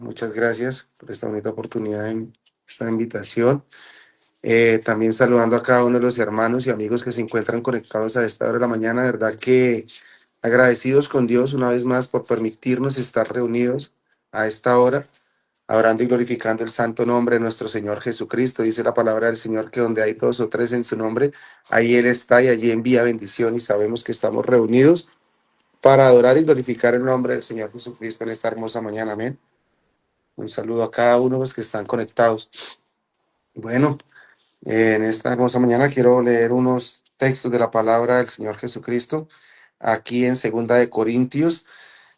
Muchas gracias por esta bonita oportunidad, en esta invitación. También saludando a cada uno de los hermanos y amigos que se encuentran conectados a esta hora de la mañana. Verdad que agradecidos con Dios una vez más por permitirnos estar reunidos a esta hora, adorando y glorificando el santo nombre de nuestro Señor Jesucristo. Dice la palabra del Señor que donde hay dos o tres en su nombre, ahí Él está y allí envía bendición, y sabemos que estamos reunidos para adorar y glorificar el nombre del Señor Jesucristo en esta hermosa mañana. Amén. Un saludo a cada uno de los que están conectados. Bueno, en esta hermosa mañana quiero leer unos textos de la palabra del Señor Jesucristo. Aquí en Segunda de Corintios,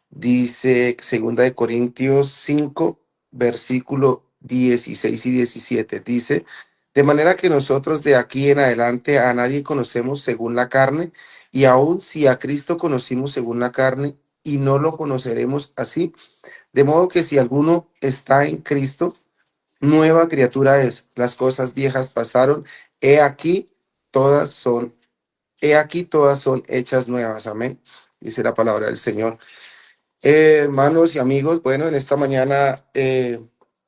dice Segunda de Corintios 5, versículo 16 y 17. Dice: de manera que nosotros de aquí en adelante a nadie conocemos según la carne, y aun si a Cristo conocimos según la carne, y no lo conoceremos así. De modo que si alguno está en Cristo, nueva criatura es. Las cosas viejas pasaron, he aquí todas son, he aquí todas son hechas nuevas. Amén. Dice la palabra del Señor. Hermanos y amigos, bueno, en esta mañana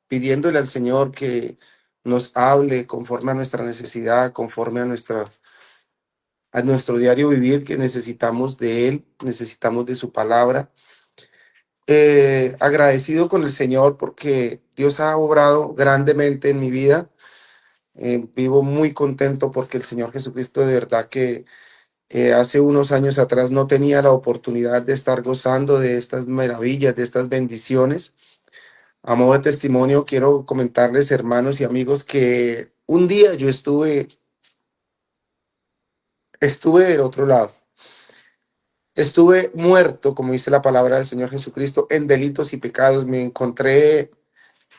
pidiéndole al Señor que nos hable conforme a nuestra necesidad, conforme a nuestro diario vivir, que necesitamos de Él, necesitamos de su palabra. Agradecido con el Señor porque Dios ha obrado grandemente en mi vida. Vivo muy contento porque el Señor Jesucristo, de verdad que hace unos años atrás no tenía la oportunidad de estar gozando de estas maravillas, de estas bendiciones. A modo de testimonio, quiero comentarles, hermanos y amigos, que un día yo estuve del otro lado. Estuve muerto, como dice la palabra del Señor Jesucristo, en delitos y pecados. Me encontré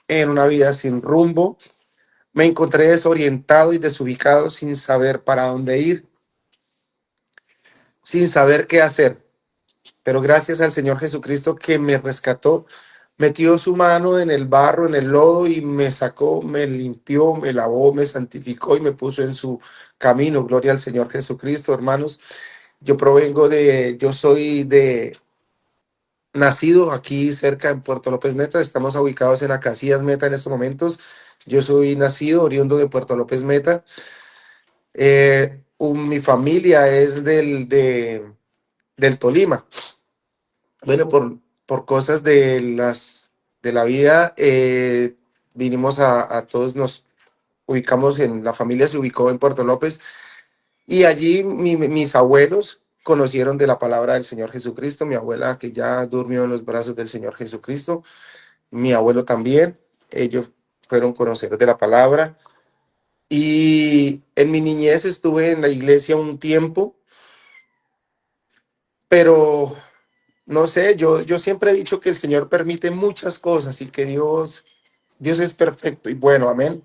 en una vida sin rumbo. Me encontré desorientado y desubicado, sin saber para dónde ir, sin saber qué hacer. Pero gracias al Señor Jesucristo que me rescató, metió su mano en el barro, en el lodo, y me sacó, me limpió, me lavó, me santificó y me puso en su camino. Gloria al Señor Jesucristo, hermanos. Yo soy nacido aquí cerca en Puerto López Meta. Estamos ubicados en Acacias Meta en estos momentos. Yo soy nacido oriundo de Puerto López Meta. Mi familia es del Tolima. Bueno, por cosas de la vida, vinimos a todos, nos ubicamos la familia se ubicó en Puerto López, y allí mis abuelos conocieron de la palabra del Señor Jesucristo. Mi abuela, que ya durmió en los brazos del Señor Jesucristo, mi abuelo también, ellos fueron conocedores de la palabra. Y en mi niñez estuve en la iglesia un tiempo, pero no sé, yo siempre he dicho que el Señor permite muchas cosas y que Dios es perfecto y bueno, amén.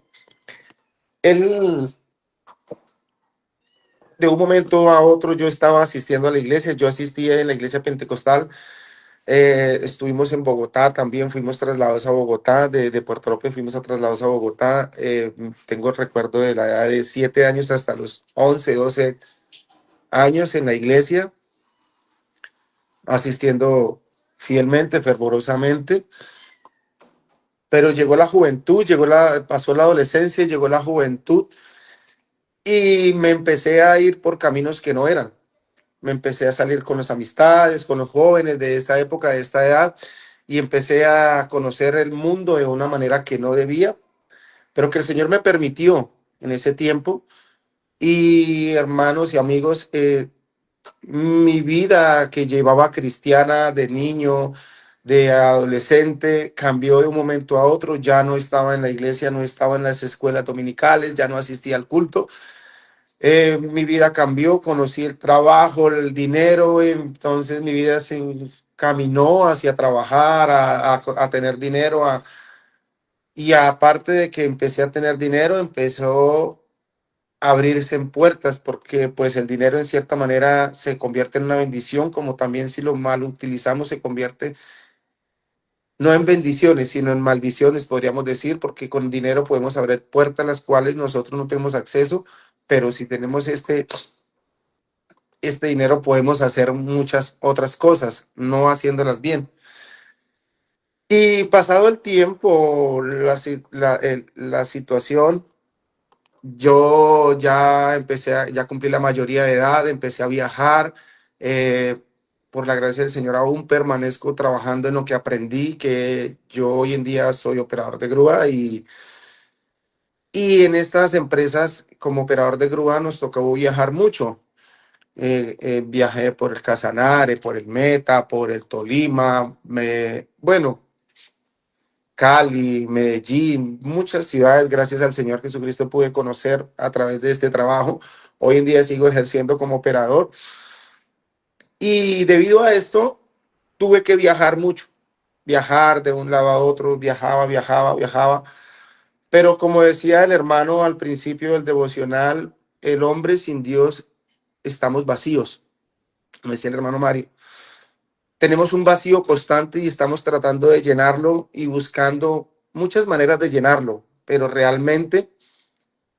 Él, de un momento a otro, yo estaba asistiendo a la iglesia. Yo asistía en la iglesia pentecostal. Estuvimos en Bogotá, también fuimos trasladados a Bogotá, de Puerto López fuimos trasladados a Bogotá. Tengo el recuerdo de la edad de 7 años hasta los 11, 12 años en la iglesia, asistiendo fielmente, fervorosamente. Pero llegó la juventud, pasó la adolescencia, llegó la juventud, y me empecé a ir por caminos que no eran. Me empecé a salir con las amistades, con los jóvenes de esta época, de esta edad, y empecé a conocer el mundo de una manera que no debía, pero que el Señor me permitió en ese tiempo. Y hermanos y amigos, mi vida que llevaba cristiana de niño, de adolescente, cambió de un momento a otro. Ya no estaba en la iglesia, no estaba en las escuelas dominicales, ya no asistía al culto. Mi vida cambió, conocí el trabajo, el dinero. Entonces mi vida se encaminó hacia trabajar, a tener dinero, y aparte de que empecé a tener dinero, empezó a abrirse en puertas, porque pues el dinero en cierta manera se convierte en una bendición, como también si lo mal utilizamos se convierte no en bendiciones, sino en maldiciones, podríamos decir, porque con dinero podemos abrir puertas a las cuales nosotros no tenemos acceso, pero si tenemos este dinero podemos hacer muchas otras cosas, no haciéndolas bien. Y pasado el tiempo, la situación, yo ya ya cumplí la mayoría de edad, empecé a viajar. eh, por la gracia del Señor, aún permanezco trabajando en lo que aprendí, que yo hoy en día soy operador de grúa y en estas empresas como operador de grúa nos tocó viajar mucho. Viajé por el Casanare, por el Meta, por el Tolima, bueno, Cali, Medellín, muchas ciudades, gracias al Señor Jesucristo, pude conocer a través de este trabajo. Hoy en día sigo ejerciendo como operador y debido a esto tuve que viajar mucho, viajar de un lado a otro, viajaba. Pero como decía el hermano al principio del devocional, el hombre sin Dios estamos vacíos, como decía el hermano Mario. Tenemos un vacío constante y estamos tratando de llenarlo y buscando muchas maneras de llenarlo, pero realmente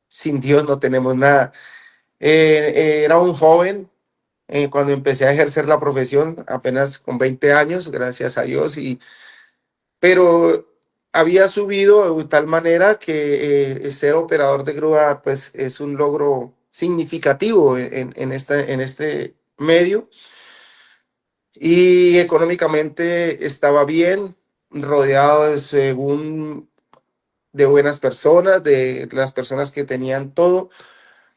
sin Dios no tenemos nada. Era un joven cuando empecé a ejercer la profesión, apenas con 20 años, gracias a Dios, pero había subido de tal manera que ser operador de grúa pues, es un logro significativo en este medio y económicamente estaba bien, rodeado según de buenas personas, de las personas que tenían todo,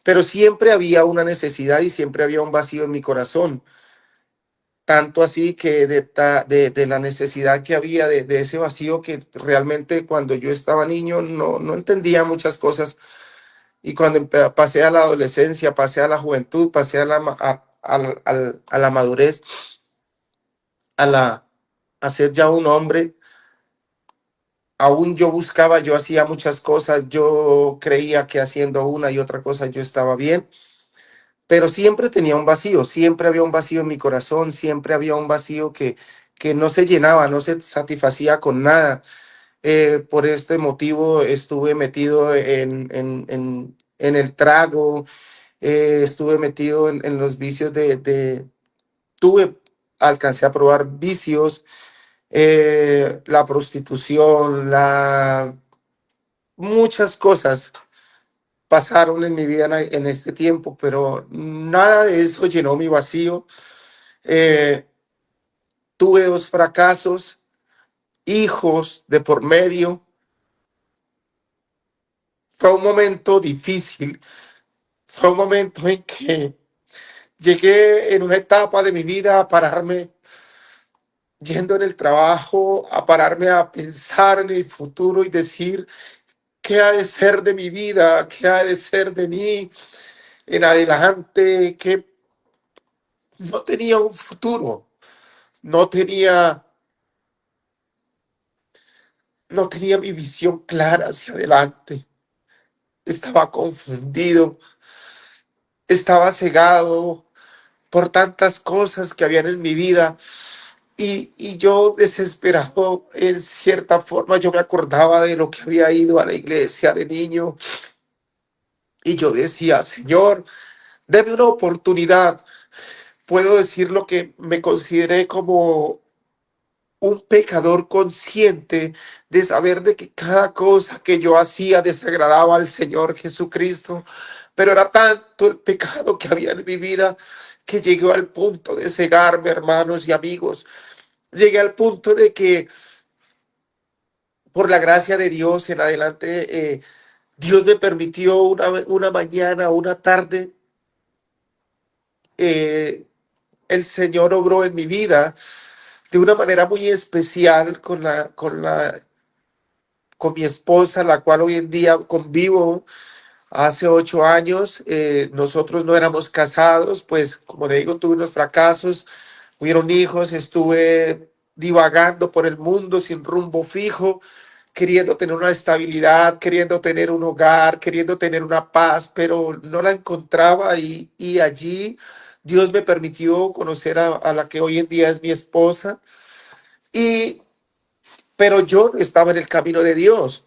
pero siempre había una necesidad y siempre había un vacío en mi corazón. Tanto así que de la necesidad que había, de ese vacío que realmente cuando yo estaba niño no entendía muchas cosas y cuando pasé a la adolescencia, pasé a la juventud, pasé a la madurez, a, la, a ser ya un hombre, aún yo buscaba, yo hacía muchas cosas, yo creía que haciendo una y otra cosa yo estaba bien, pero siempre tenía un vacío, siempre había un vacío en mi corazón, siempre había un vacío que no se llenaba, no se satisfacía con nada. Por este motivo estuve metido en el trago, estuve metido en los vicios alcancé a probar vicios, la prostitución, muchas cosas pasaron en mi vida en este tiempo, pero nada de eso llenó mi vacío. Eh, Tuve dos fracasos, hijos de por medio. Fue un momento difícil, fue un momento en que llegué en una etapa de mi vida a pararme yendo en el trabajo, a pararme a pensar en el futuro y decir, ¿qué ha de ser de mi vida? ¿Qué ha de ser de mí en adelante? Que no tenía un futuro, no tenía, no tenía mi visión clara hacia adelante. Estaba confundido, estaba cegado por tantas cosas que habían en mi vida. Y yo desesperado, en cierta forma, yo me acordaba de lo que había ido a la iglesia de niño y yo decía, Señor, deme una oportunidad. Puedo decir lo que me consideré como un pecador consciente de saber de que cada cosa que yo hacía desagradaba al Señor Jesucristo, pero era tanto el pecado que había en mi vida que llegó al punto de cegarme, hermanos y amigos. Llegué al punto de que por la gracia de Dios en adelante, Dios me permitió una mañana, una tarde, eh, el Señor obró en mi vida de una manera muy especial con mi esposa, la cual hoy en día convivo. Hace 8 años nosotros no éramos casados, pues como le digo, tuve unos fracasos, hubieron hijos, estuve divagando por el mundo sin rumbo fijo, queriendo tener una estabilidad, queriendo tener un hogar, queriendo tener una paz, pero no la encontraba y allí Dios me permitió conocer a la que hoy en día es mi esposa, y, pero yo no estaba en el camino de Dios.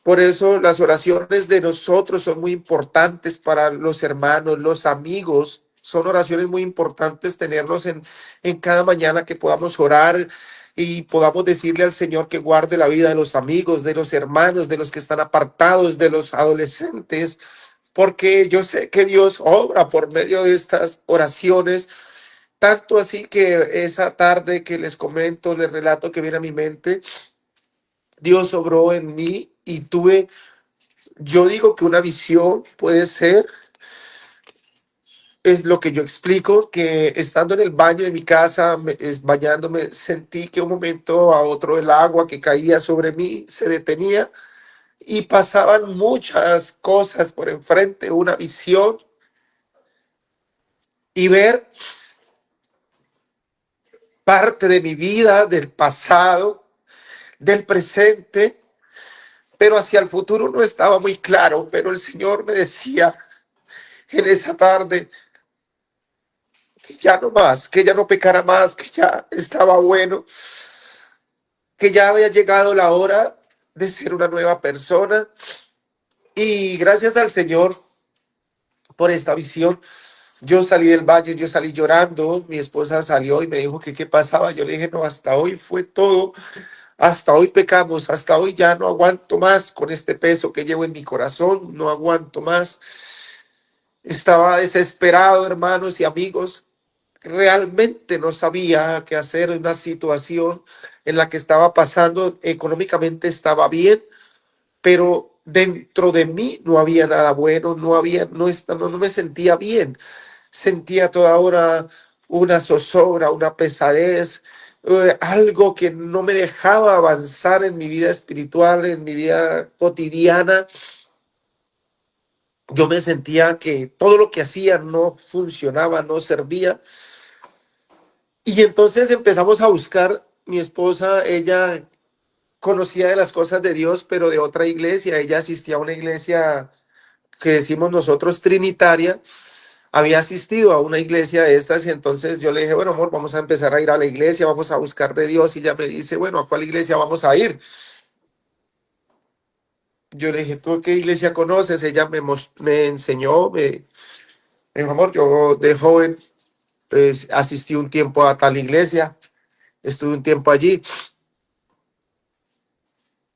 Por eso las oraciones de nosotros son muy importantes para los hermanos, los amigos. Son oraciones muy importantes tenerlos en cada mañana que podamos orar. y podamos decirle al Señor que guarde la vida de los amigos, de los hermanos, de los que están apartados, de los adolescentes, porque yo sé que Dios obra por medio de estas oraciones, tanto así que esa tarde que les comento, les relato que viene a mi mente, Dios obró en mí y tuve, yo digo que una visión puede ser, es lo que yo explico, que estando en el baño de mi casa, bañándome, sentí que un momento a otro el agua que caía sobre mí se detenía y pasaban muchas cosas por enfrente, una visión y ver parte de mi vida, del pasado, del presente, pero hacia el futuro no estaba muy claro, pero el Señor me decía en esa tarde que ya no más, que ya no pecara más, que ya estaba bueno, que ya había llegado la hora de ser una nueva persona. Y gracias al Señor por esta visión, yo salí del baño, yo salí llorando, mi esposa salió y me dijo que qué pasaba. Yo le dije, no, hasta hoy fue todo, hasta hoy pecamos, hasta hoy ya no aguanto más con este peso que llevo en mi corazón, no aguanto más. Estaba desesperado, hermanos y amigos. Realmente no sabía qué hacer en una situación en la que estaba pasando. Económicamente estaba bien, pero dentro de mí no había nada bueno, no había, no me sentía bien. Sentía toda hora una zozobra, una pesadez, algo que no me dejaba avanzar en mi vida espiritual, en mi vida cotidiana. Yo me sentía que todo lo que hacía no funcionaba, no servía. Y entonces empezamos a buscar, mi esposa, ella conocía de las cosas de Dios, pero de otra iglesia. Ella asistía a una iglesia que decimos nosotros trinitaria. Había asistido a una iglesia de estas y entonces yo le dije, bueno, amor, vamos a empezar a ir a la iglesia, vamos a buscar de Dios. Y ella me dice, bueno, ¿a cuál iglesia vamos a ir? Yo le dije, ¿tú qué iglesia conoces? Ella me enseñó, me dijo, amor, yo de joven pues, asistí un tiempo a tal iglesia, estuve un tiempo allí.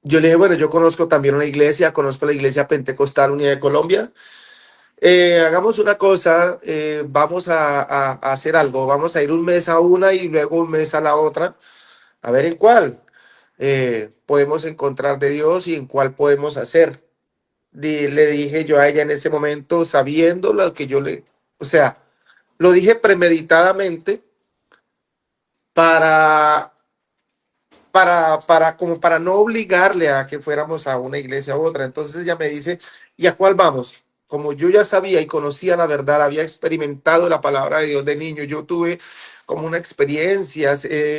Yo le dije, bueno, yo conozco también una iglesia, conozco la Iglesia Pentecostal Unida de Colombia. Hagamos una cosa, vamos a hacer algo, vamos a ir un mes a una y luego un mes a la otra, a ver en cuál podemos encontrar de Dios y en cuál podemos hacer. Le dije yo a ella en ese momento, sabiendo lo que yo le, o sea, lo dije premeditadamente para como para no obligarle a que fuéramos a una iglesia u otra. Entonces ella me dice, ¿y a cuál vamos? Como yo ya sabía y conocía la verdad, había experimentado la palabra de Dios de niño, yo tuve como una experiencia,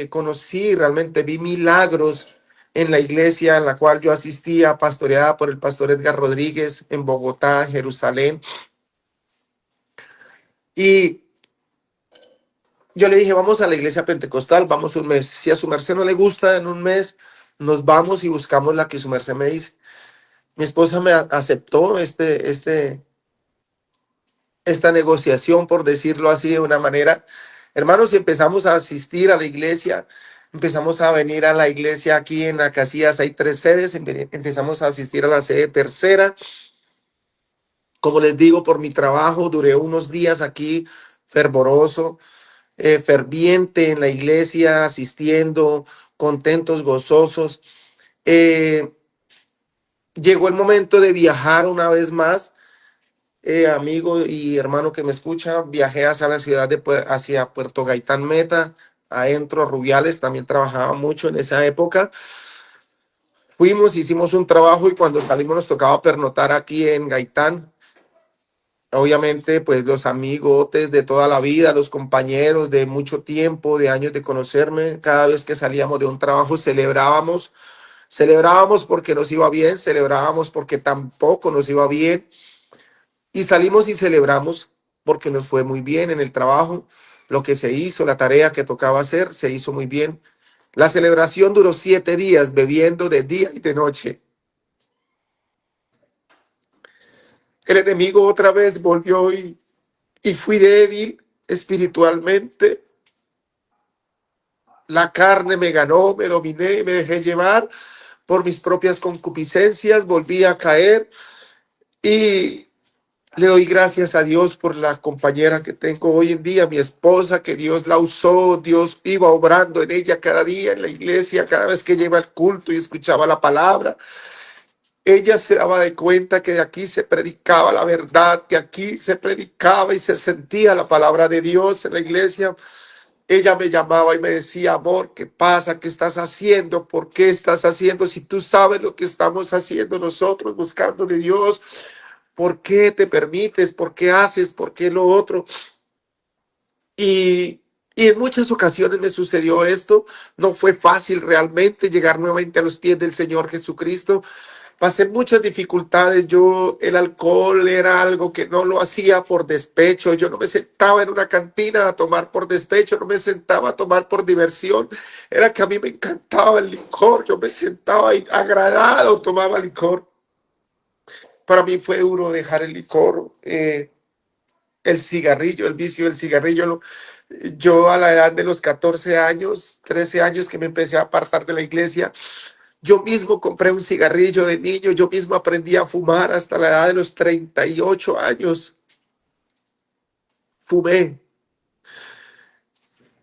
conocí, realmente vi milagros en la iglesia en la cual yo asistía, pastoreada por el pastor Edgar Rodríguez en Bogotá, Jerusalén. Y yo le dije, vamos a la iglesia pentecostal, vamos un mes. Si a su merced no le gusta en un mes, nos vamos y buscamos la que su merced me dice. Mi esposa me aceptó esta negociación, por decirlo así de una manera. Hermanos, y empezamos a asistir a la iglesia, empezamos a venir a la iglesia aquí en Acacias, hay 3 sedes, empezamos a asistir a la sede tercera. Como les digo, por mi trabajo duré unos días aquí fervoroso, ferviente en la iglesia, asistiendo, contentos, gozosos. Eh, Llegó el momento de viajar una vez más, amigo y hermano que me escucha, viajé hacia la ciudad hacia Puerto Gaitán Meta, adentro a Rubiales, también trabajaba mucho en esa época. Fuimos, hicimos un trabajo y cuando salimos nos tocaba pernotar aquí en Gaitán. Obviamente, pues los amigotes de toda la vida, los compañeros de mucho tiempo, de años de conocerme, cada vez que salíamos de un trabajo celebrábamos, celebrábamos porque nos iba bien, celebrábamos porque tampoco nos iba bien y salimos y celebramos porque nos fue muy bien en el trabajo, lo que se hizo, la tarea que tocaba hacer, se hizo muy bien. La celebración duró 7 días, bebiendo de día y de noche. El enemigo otra vez volvió y fui débil espiritualmente. la carne me ganó, me dominé, me dejé llevar por mis propias concupiscencias, volví a caer y le doy gracias a Dios por la compañera que tengo hoy en día, mi esposa, que Dios la usó, Dios iba obrando en ella cada día en la iglesia, cada vez que iba al culto y escuchaba la palabra. Ella se daba de cuenta que de aquí se predicaba la verdad, que aquí se predicaba y se sentía la palabra de Dios en la iglesia. Ella me llamaba y me decía, amor, ¿qué pasa? ¿Qué estás haciendo? ¿Por qué estás haciendo? Si tú sabes lo que estamos haciendo nosotros buscando de Dios, ¿por qué te permites? ¿Por qué haces? ¿Por qué lo otro? Y en muchas ocasiones me sucedió esto. No fue fácil realmente llegar nuevamente a los pies del Señor Jesucristo. Pasé muchas dificultades. Yo, el alcohol era algo que no lo hacía por despecho. Yo no me sentaba en una cantina a tomar por despecho, no me sentaba a tomar por diversión. Era que a mí me encantaba el licor. Yo me sentaba ahí agradado, tomaba licor. Para mí fue duro dejar el licor, el cigarrillo, el vicio del cigarrillo. Yo a la edad de los 14 años, 13 años que me empecé a apartar de la iglesia, yo mismo compré un cigarrillo de niño, yo mismo aprendí a fumar hasta la edad de los 38 años. Fumé.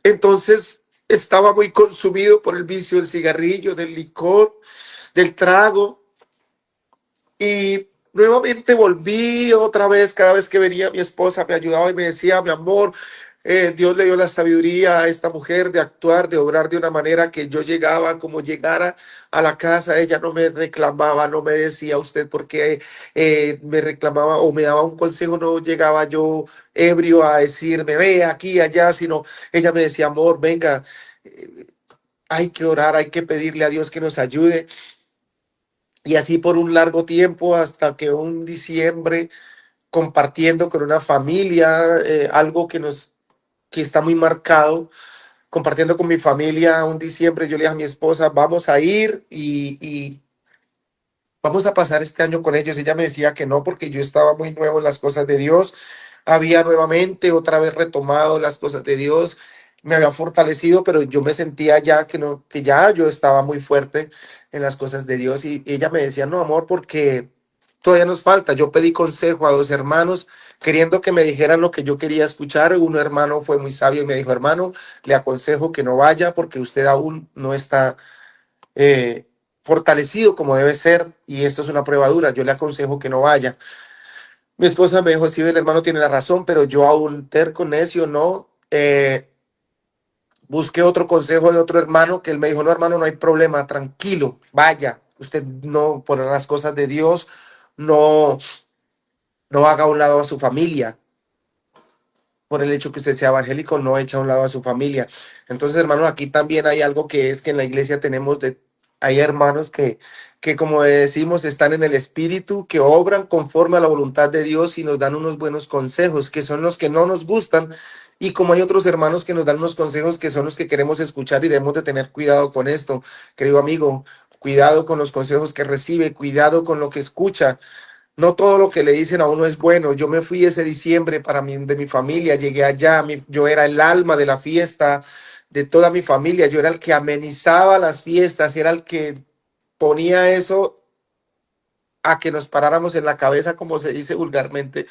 Entonces estaba muy consumido por el vicio del cigarrillo, del licor, del trago. Y nuevamente volví otra vez, cada vez que venía mi esposa me ayudaba y me decía, mi amor, Dios le dio la sabiduría a esta mujer de actuar, de obrar de una manera que yo llegaba, como llegara a la casa, ella no me reclamaba, no me decía usted por qué me reclamaba o me daba un consejo, no llegaba yo ebrio a decirme, ve aquí, allá, sino ella me decía, amor, venga, hay que orar, hay que pedirle a Dios que nos ayude. Y así por un largo tiempo, hasta que un diciembre, compartiendo con una familia, algo que está muy marcado, compartiendo con mi familia un diciembre, yo le dije a mi esposa, vamos a ir y vamos a pasar este año con ellos. Ella me decía que no, porque yo estaba muy nuevo en las cosas de Dios, había nuevamente otra vez retomado las cosas de Dios, me había fortalecido, pero yo me sentía ya que no, que ya yo estaba muy fuerte en las cosas de Dios y ella me decía, no, amor, porque todavía nos falta. Yo pedí consejo a dos hermanos queriendo que me dijeran lo que yo quería escuchar. Un hermano fue muy sabio y me dijo, hermano, le aconsejo que no vaya porque usted aún no está eh, fortalecido como debe ser y esto es una prueba dura. Yo le aconsejo que no vaya. Mi esposa me dijo, sí, el hermano tiene la razón, pero yo aún terco, necio, no. Busqué otro consejo de otro hermano que él me dijo, no, hermano, no hay problema, tranquilo, vaya. Usted no, por las cosas de Dios, no, no haga a un lado a su familia. Por el hecho que usted sea evangélico, no echa a un lado a su familia. Entonces, hermano, aquí también hay algo que es que en la iglesia hay hermanos que como decimos, están en el espíritu, que obran conforme a la voluntad de Dios y nos dan unos buenos consejos, que son los que no nos gustan. Y como hay otros hermanos que nos dan unos consejos que son los que queremos escuchar y debemos de tener cuidado con esto, querido amigo, cuidado con los consejos que recibe, cuidado con lo que escucha. No todo lo que le dicen a uno es bueno. Yo me fui ese diciembre de mi familia, llegué allá, yo era el alma de la fiesta de toda mi familia, yo era el que amenizaba las fiestas, era el que ponía eso a que nos paráramos en la cabeza, como se dice vulgarmente.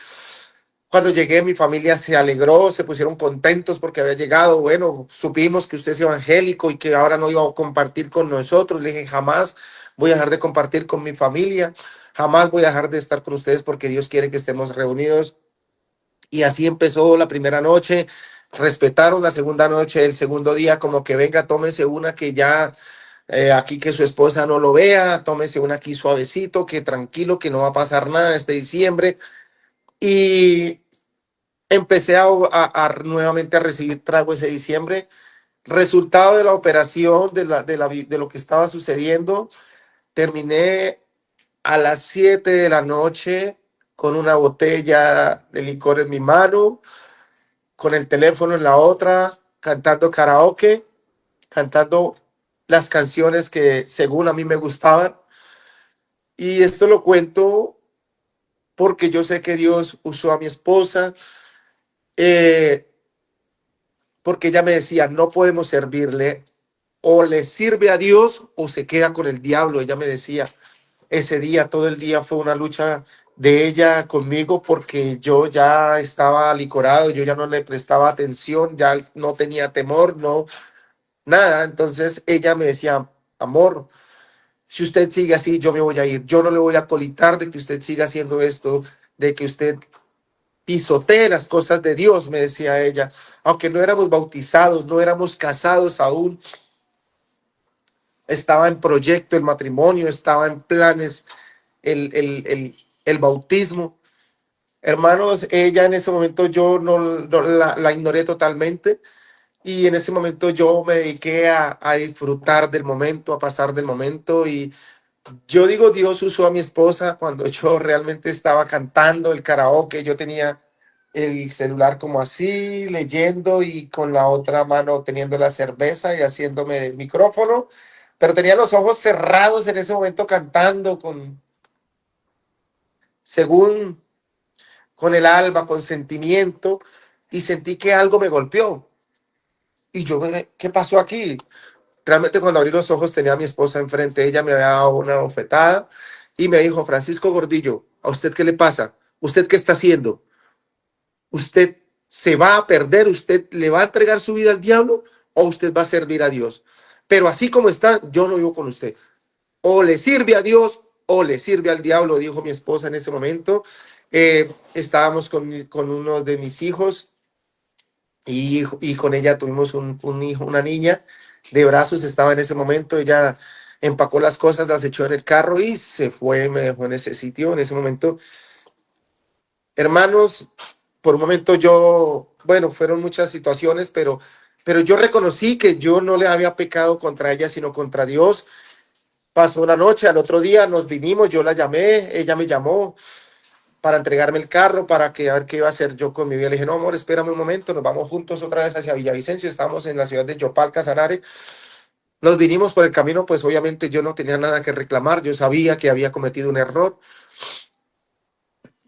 Cuando llegué, mi familia se alegró, se pusieron contentos porque había llegado. Bueno, supimos que usted es evangélico y que ahora no iba a compartir con nosotros. Le dije, jamás voy a dejar de compartir con mi familia, jamás voy a dejar de estar con ustedes porque Dios quiere que estemos reunidos. Y así empezó la primera noche. Respetaron la segunda noche, el segundo día, como que venga, tómese una que ya aquí que su esposa no lo vea, tómese una aquí suavecito, que tranquilo, que no va a pasar nada este diciembre. Y empecé nuevamente a recibir trago ese diciembre. Resultado de la operación, de lo que estaba sucediendo, terminé a las 7 de la noche con una botella de licor en mi mano, con el teléfono en la otra, cantando karaoke, cantando las canciones que según a mí me gustaban. Y esto lo cuento porque yo sé que Dios usó a mi esposa, eh, porque ella me decía, no podemos servirle o le sirve a Dios o se queda con el diablo. Ella me decía, ese día, todo el día fue una lucha de ella conmigo porque yo ya estaba licorado, yo ya no le prestaba atención, ya no tenía temor, no, nada. Entonces ella me decía, amor, si usted sigue así, yo me voy a ir. Yo no le voy a colitar de que usted siga haciendo esto, de que usted pisotee las cosas de Dios, me decía ella. Aunque no éramos bautizados, no éramos casados aún, estaba en proyecto el matrimonio, estaba en planes el bautismo. Hermanos, ella en ese momento yo no la ignoré totalmente y en ese momento yo me dediqué a disfrutar del momento, a pasar del momento y yo digo, Dios usó a mi esposa cuando yo realmente estaba cantando el karaoke, yo tenía el celular como así, leyendo y con la otra mano teniendo la cerveza y haciéndome el micrófono, pero tenía los ojos cerrados en ese momento cantando según con el alma, con sentimiento, y sentí que algo me golpeó. Y yo, ¿qué pasó aquí? Realmente cuando abrí los ojos tenía a mi esposa enfrente, ella me había dado una bofetada y me dijo, Francisco Gordillo, ¿a usted qué le pasa? ¿Usted qué está haciendo? ¿Usted se va a perder? ¿Usted le va a entregar su vida al diablo o usted va a servir a Dios? Pero así como está, yo no vivo con usted. O le sirve a Dios o le sirve al diablo, dijo mi esposa en ese momento. Estábamos con uno de mis hijos y con ella tuvimos un hijo, una niña de brazos, estaba en ese momento, ella empacó las cosas, las echó en el carro y se fue, me dejó en ese sitio, en ese momento. Hermanos, por un momento yo, bueno, fueron muchas situaciones, pero yo reconocí que yo no le había pecado contra ella, sino contra Dios. Pasó una noche, al otro día nos vinimos, yo la llamé, ella me llamó para entregarme el carro, para que a ver qué iba a hacer yo con mi vida. Le dije, no, amor, espérame un momento, nos vamos juntos otra vez hacia Villavicencio, estamos en la ciudad de Yopal, Casanare. Nos vinimos por el camino, pues obviamente yo no tenía nada que reclamar, yo sabía que había cometido un error,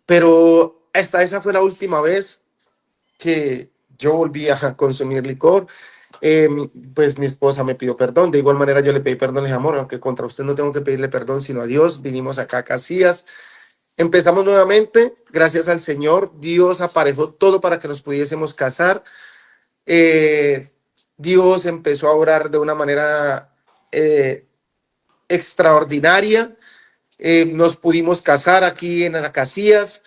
pero hasta esa fue la última vez que yo volví a consumir licor. Eh, pues mi esposa me pidió perdón, de igual manera yo le pedí perdón, le dije, amor, aunque contra usted no tengo que pedirle perdón, sino a Dios, vinimos acá a Casillas. Empezamos nuevamente, gracias al Señor, Dios aparejó todo para que nos pudiésemos casar. Eh, Dios empezó a orar de una manera extraordinaria. Nos pudimos casar aquí en Casillas.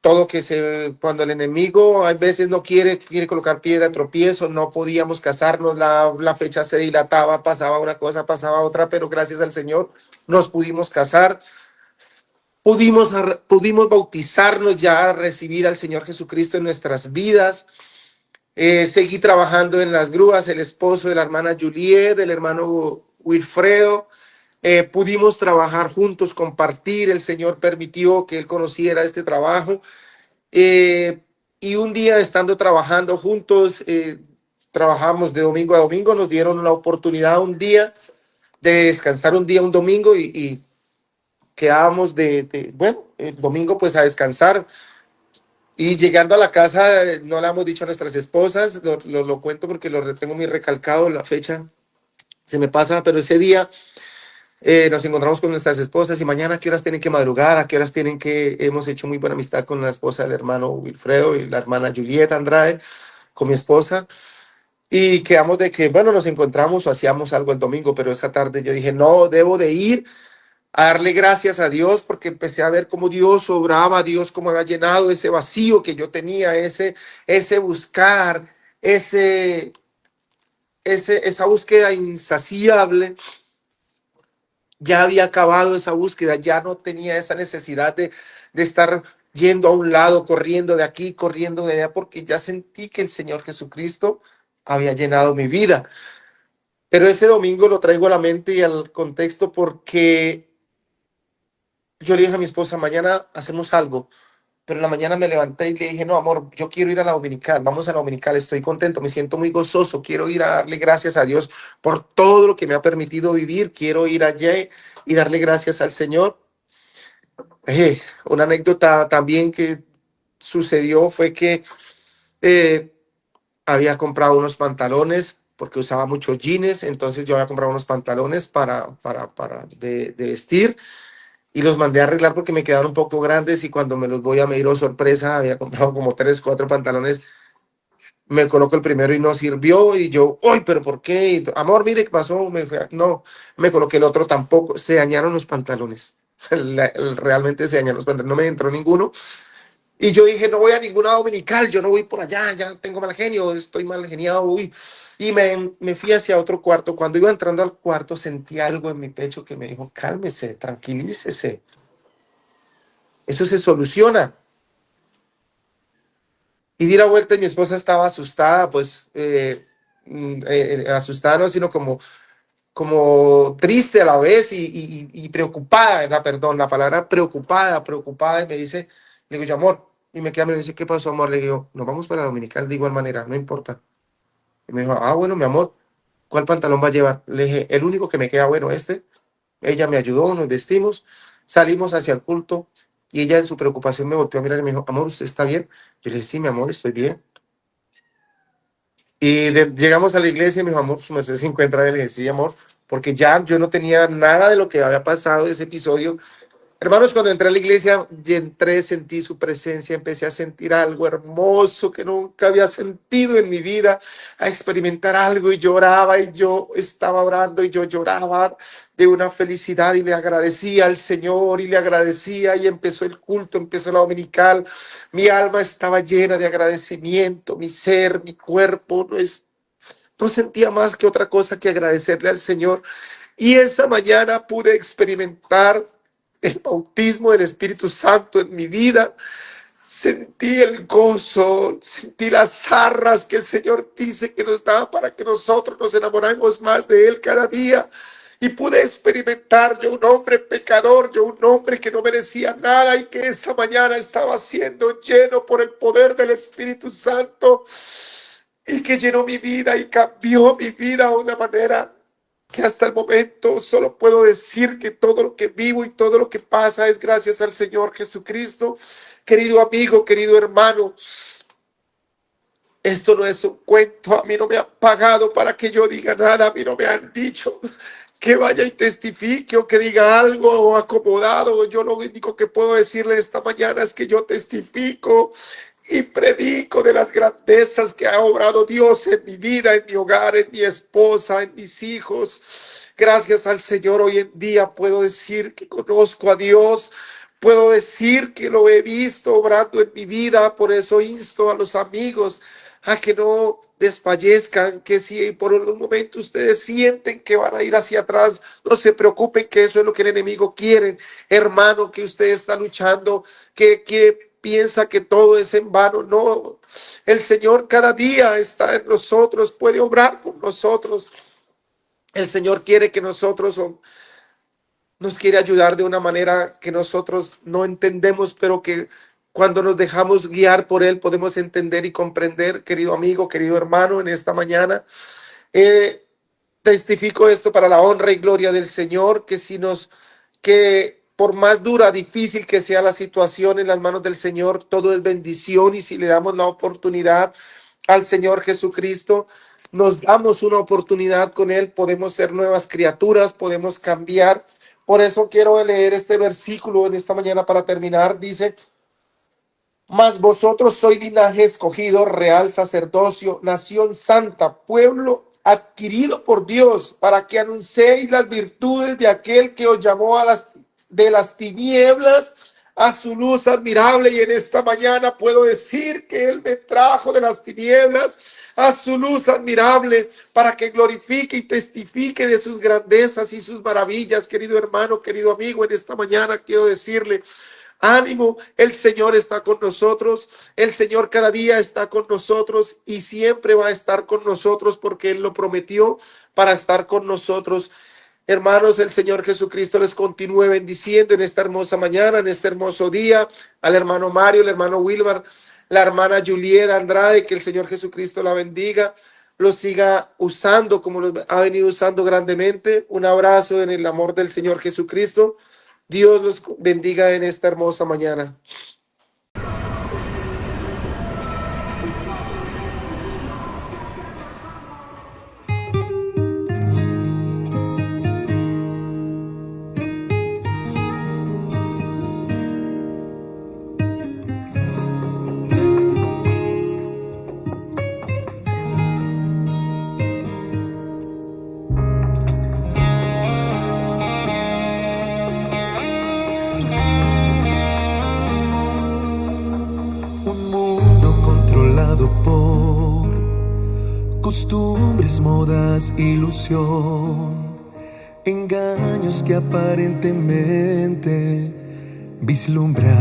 Todo que cuando el enemigo a veces no quiere colocar piedra de tropiezo, no podíamos casarnos, la fecha se dilataba, pasaba una cosa, pasaba otra, pero gracias al Señor nos pudimos casar. Pudimos bautizarnos ya, recibir al Señor Jesucristo en nuestras vidas. Seguí trabajando en las grúas, el esposo de la hermana Juliet, del hermano Wilfredo. Pudimos trabajar juntos, compartir. El Señor permitió que él conociera este trabajo. Y un día estando trabajando juntos, trabajamos de domingo a domingo, nos dieron la oportunidad un día de descansar un día, un domingo, y quedábamos bueno, el domingo pues a descansar. Y llegando a la casa, no le hemos dicho a nuestras esposas, lo cuento porque lo tengo muy recalcado, la fecha se me pasa, pero ese día nos encontramos con nuestras esposas y mañana a qué horas tienen que madrugar, a qué horas tienen que, hemos hecho muy buena amistad con la esposa del hermano Wilfredo y la hermana Julieta Andrade, con mi esposa, y quedamos de que, bueno, nos encontramos o hacíamos algo el domingo, pero esa tarde yo dije, no, debo de ir a darle gracias a Dios porque empecé a ver cómo Dios obraba, Dios cómo había llenado ese vacío que yo tenía, ese buscar, esa búsqueda insaciable. Ya había acabado esa búsqueda, ya no tenía esa necesidad de estar yendo a un lado, corriendo de aquí, corriendo de allá, porque ya sentí que el Señor Jesucristo había llenado mi vida. Pero ese domingo lo traigo a la mente y al contexto porque yo le dije a mi esposa, mañana hacemos algo, pero en la mañana me levanté y le dije, no, amor, yo quiero ir a la dominical, vamos a la dominical, estoy contento, me siento muy gozoso, quiero ir a darle gracias a Dios por todo lo que me ha permitido vivir, quiero ir allá y darle gracias al Señor. Una anécdota también que sucedió fue que había comprado unos pantalones porque usaba muchos jeans, entonces yo había comprado unos pantalones de vestir y los mandé a arreglar porque me quedaron un poco grandes y cuando me los voy a medir, oh sorpresa, había comprado como 3, 4 pantalones, me coloco el primero y no sirvió y yo, uy, pero ¿por qué? Y, amor, mire qué pasó, no, me coloqué el otro tampoco, se dañaron los pantalones, realmente se dañaron los pantalones, no me entró ninguno. Y yo dije, no voy a ninguna dominical, yo no voy por allá, ya tengo mal genio, estoy mal geniado, uy. Y me fui hacia otro cuarto. Cuando iba entrando al cuarto, sentí algo en mi pecho que me dijo, cálmese, tranquilícese, eso se soluciona. Y di la vuelta y mi esposa estaba asustada, pues, asustada no, sino como triste a la vez y preocupada, perdón, la palabra preocupada, y me dice, le digo yo, amor, y me queda, me dice, ¿qué pasó, amor? Le digo, nos vamos para la dominical de igual manera, no importa. Y me dijo, ah, bueno, mi amor, ¿cuál pantalón va a llevar? Le dije, el único que me queda bueno, este. Ella me ayudó, nos vestimos, salimos hacia el culto, y ella en su preocupación me volteó a mirar y me dijo, amor, ¿usted está bien? Yo le dije, sí, mi amor, estoy bien. Y llegamos a la iglesia y me dijo, amor, su merced se encuentra bien. Le dije, sí, amor, porque ya yo no tenía nada de lo que había pasado de ese episodio. Hermanos, cuando entré a la iglesia y entré, sentí su presencia, empecé a sentir algo hermoso que nunca había sentido en mi vida, a experimentar algo y lloraba y yo estaba orando y yo lloraba de una felicidad y le agradecía al Señor y le agradecía y empezó el culto, empezó la dominical, mi alma estaba llena de agradecimiento, mi ser, mi cuerpo, no sentía más que otra cosa que agradecerle al Señor. Y esa mañana pude experimentar el bautismo del Espíritu Santo en mi vida. Sentí el gozo, sentí las arras que el Señor dice que nos da para que nosotros nos enamoremos más de Él cada día. Y pude experimentar yo un hombre pecador, yo un hombre que no merecía nada y que esa mañana estaba siendo lleno por el poder del Espíritu Santo y que llenó mi vida y cambió mi vida de una manera que hasta el momento solo puedo decir que todo lo que vivo y todo lo que pasa es gracias al Señor Jesucristo. Querido amigo, querido hermano, esto no es un cuento, a mí no me han pagado para que yo diga nada, a mí no me han dicho que vaya y testifique o que diga algo o acomodado. Yo lo único que puedo decirle esta mañana es que yo testifico y predico de las grandezas que ha obrado Dios en mi vida, en mi hogar, en mi esposa, en mis hijos. Gracias al Señor hoy en día puedo decir que conozco a Dios. Puedo decir que lo he visto obrando en mi vida. Por eso insto a los amigos a que no desfallezcan, que si por un momento ustedes sienten que van a ir hacia atrás, no se preocupen, que eso es lo que el enemigo quiere. Hermano, que usted está luchando, que piensa que todo es en vano. No, el Señor cada día está en nosotros, puede obrar con nosotros. El Señor quiere que nosotros nos quiere ayudar de una manera que nosotros no entendemos, pero que cuando nos dejamos guiar por Él podemos entender y comprender, querido amigo, querido hermano, en esta mañana. Testifico esto para la honra y gloria del Señor, que por más dura, difícil que sea la situación en las manos del Señor, todo es bendición y si le damos la oportunidad al Señor Jesucristo, nos damos una oportunidad con Él, podemos ser nuevas criaturas, podemos cambiar. Por eso quiero leer este versículo en esta mañana para terminar. Dice, mas vosotros sois linaje escogido, real sacerdocio, nación santa, pueblo adquirido por Dios, para que anunciéis las virtudes de aquel que os llamó de las tinieblas a su luz admirable. Y en esta mañana puedo decir que Él me trajo de las tinieblas a su luz admirable para que glorifique y testifique de sus grandezas y sus maravillas. Querido hermano, querido amigo, en esta mañana quiero decirle, ánimo, el Señor está con nosotros, el Señor cada día está con nosotros y siempre va a estar con nosotros porque Él lo prometió para estar con nosotros. Hermanos, el Señor Jesucristo les continúe bendiciendo en esta hermosa mañana, en este hermoso día, al hermano Mario, el hermano Wilmar, la hermana Julieta Andrade, que el Señor Jesucristo la bendiga, lo siga usando como lo ha venido usando grandemente. Un abrazo en el amor del Señor Jesucristo. Dios los bendiga en esta hermosa mañana. mismo das ilusión, engaños que aparentemente vislumbran.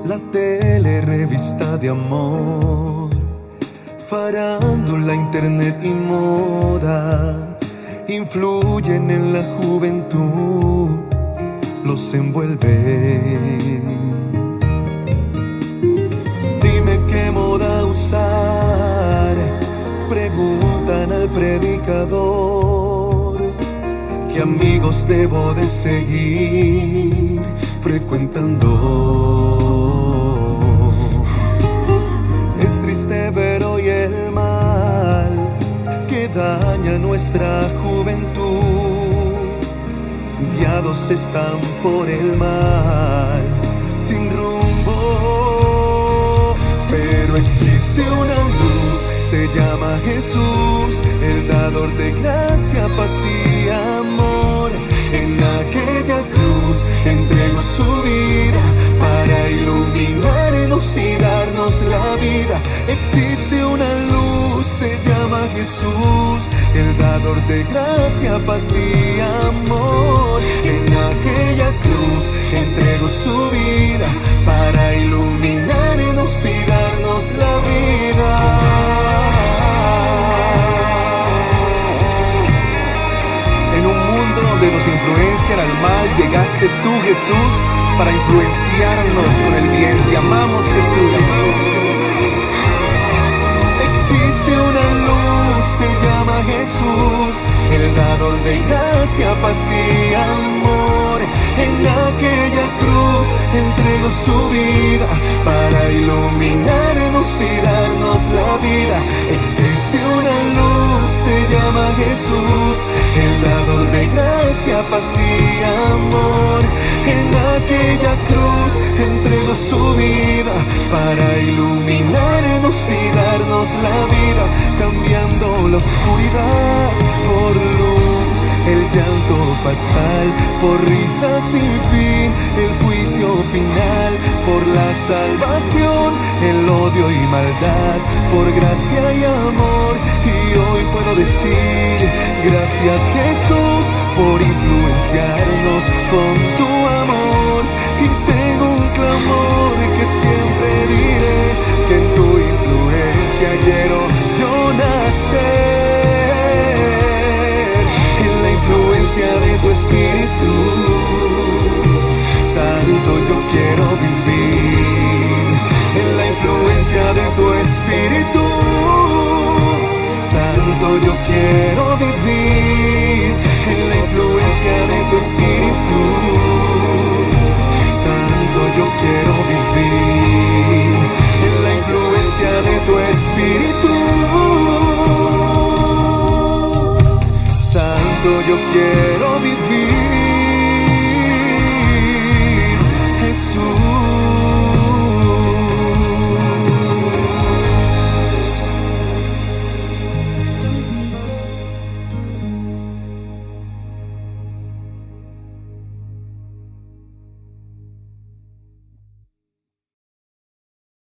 La tele, revista de amor, farándula, internet y moda influyen en la juventud, los envuelven. Dime qué moda usar, preguntan al predicador. ¿Qué amigos debo de seguir frecuentando? Es triste ver hoy el mal que daña nuestra juventud. Guiados están por el mal, sin rumbo. Pero existe una luz, se llama Jesús, el dador de gracia, paz y amor. En aquella cruz entregó su vida para iluminarnos y darnos la vida. Existe una luz, se llama Jesús, el dador de gracia, paz y amor. En aquella cruz entregó su vida para iluminarnos y darnos la vida. En un mundo donde nos influencian al mal, llegaste tú, Jesús, para influenciarnos con el bien. Te amamos, Jesús. Existe una luz, se llama Jesús, el dador de gracia, paz y amor. En aquella cruz entregó su vida para iluminarnos y darnos la vida. Existe una luz, se llama Jesús, el dador de gracia, paz y amor. En aquella cruz entregó su vida para iluminarnos y darnos la vida, cambiando la oscuridad por luz, el llanto fatal por risa sin fin, el juicio final por la salvación, el odio y maldad por gracia y amor. Y hoy puedo decir gracias, Jesús, por influenciarnos con tu amor. Y tengo un clamor que siempre diré, que en tu influencia quiero yo nacer, en la influencia de tu Espíritu Santo yo quiero vivir, en la influencia de tu Espíritu Santo yo quiero vivir, en la influencia de tu Espíritu